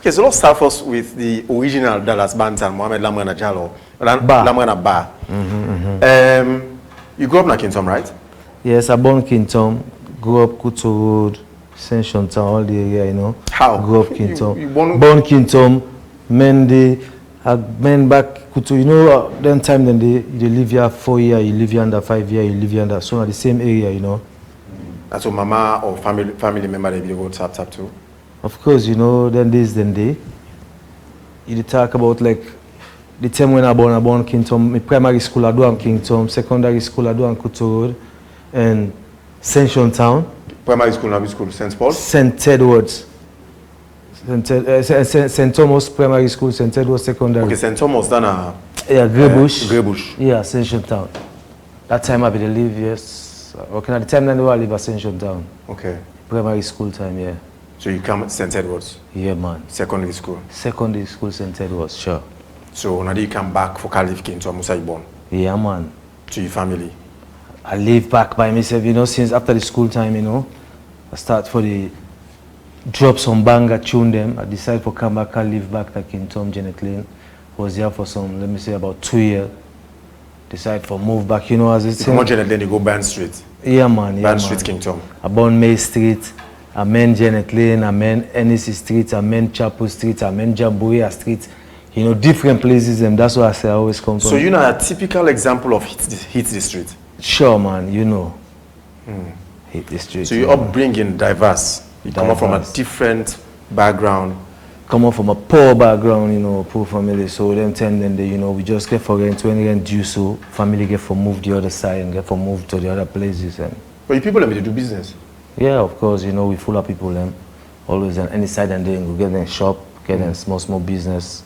Okay, so let's start first with the original Dallas Bantan, Mohamed Lamwana Jallo. Lamwana Ba. You grew up in Kintom, right? Yes, I born Kintom, grew up Kuto Road, Ascension Town, all the area, you know. How? Grew up Kintom. You born Kintom, Mende, I went back Kuto, you know, then time then they live here 4 years, you live here under 5 years, you live here under, so at the same area, you know. That's what mama or family member they go tap to? Of course, you know, then day. You talk about like the time when I born Kintom, my primary school I do in Kintom, secondary school I do in Kuto Road, and Ascension Town. Primary school, Nabi school, St. Paul? St. Edwards. St. Thomas Primary School, St. Edwards Secondary. Okay, St. Thomas, then yeah, Greybush. Greybush. Yeah, Ascension Town. That time I be live, yes. Okay, at the time then I live Ascension Town. Okay. Primary school time, yeah. So you come at St. Edwards? Yeah, man. Secondary school? Secondary school, St. Edwards, sure. So now you come back for Calif Kintom, Musa you born? Yeah, man. To your family? I live back by myself, you know, since after the school time, you know. I start for the drop some banger, tune them. I decided to come back and live back to Kintom, Janet Lane. Was there for some, let me say, about 2 years. Decided to move back, you know, as it's. Come on, Janet Lane, you go Band Street? Yeah, man. Yeah, Band Street, Kintom. I born May Street, I mean Janet Lane, I mean NEC Street, I mean Chapel Street, I mean Jamburia Street. You know, different places, and that's why I say I always come from. So you know a typical example of hit the street? Sure, man, you know. Hit the street. So your upbringing diverse. You come up from a different background. Come up from a poor background, you know, poor family. So them then they, you know, we just get for rent when rent due, so family get for move the other side and get for move to the other places. And but you people them to do business? Yeah, of course, you know, we full of people them. Always on any side and then we get them shop, get them small business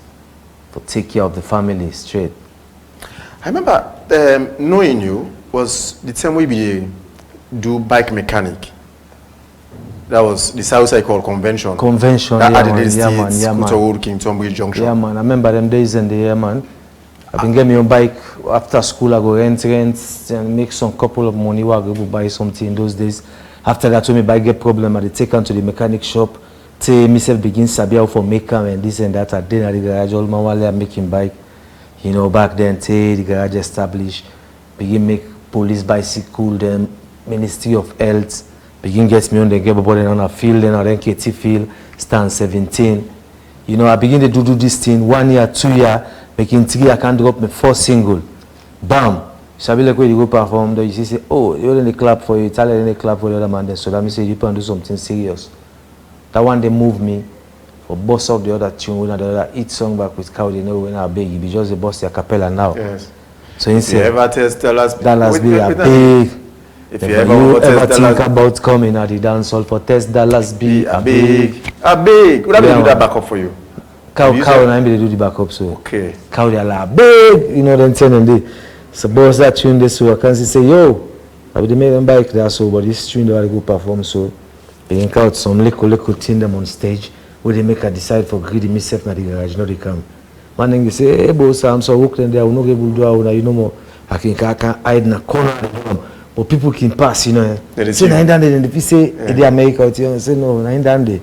to take care of the family straight. I remember knowing you was the time we do bike mechanic. That was the South Side called Convention. Convention, that yeah, added man, yeah, man, yeah, man. Kintom Bridge Junction. Yeah, man. I remember them days in the year, man. I've been getting me a bike after school. I go rent, and make some couple of money. I go buy something in those days. After that, when my bike get problem, I take them to the mechanic shop. Till myself begin sabia for maker and this and that. I did at the garage. All my while I'm making bike. You know, back then, till the garage established, begin make police bicycle, then Ministry of Health. Begin gets me on the game about on a field, then I then KT field, stand 17. You know, I begin to do this thing 1 year, 2 year, making 3, I can drop my first single. Bam! Sabi like where you go perform, you say, oh, you're in the club for you, Italian in the club for the other man. Then so let me say you can do something serious. That one they move me for boss of the other tune, when the other hit song back with Cow, you know, when I beg you, be just the boss a cappella now. Yes. So he said, ever test Dallas be a big. If you ever think about coming at the dance hall for test Dallas be a big. Would I do that backup for you? Cow and I do the backup so. Okay. Cow they are like big, you know then telling them so boss that tune this so I can say yo, I will make them bike there so but this tune they will go perform so they can out some little thing them on stage where they make a decide for greedy myself na the garage, no they come. Man then they say, hey boss, I'm so hooked and they will not able to do how you know more. I can hide in a corner. But people can pass, you know. Say, if you say, in the America, you know, say, no, 9 day.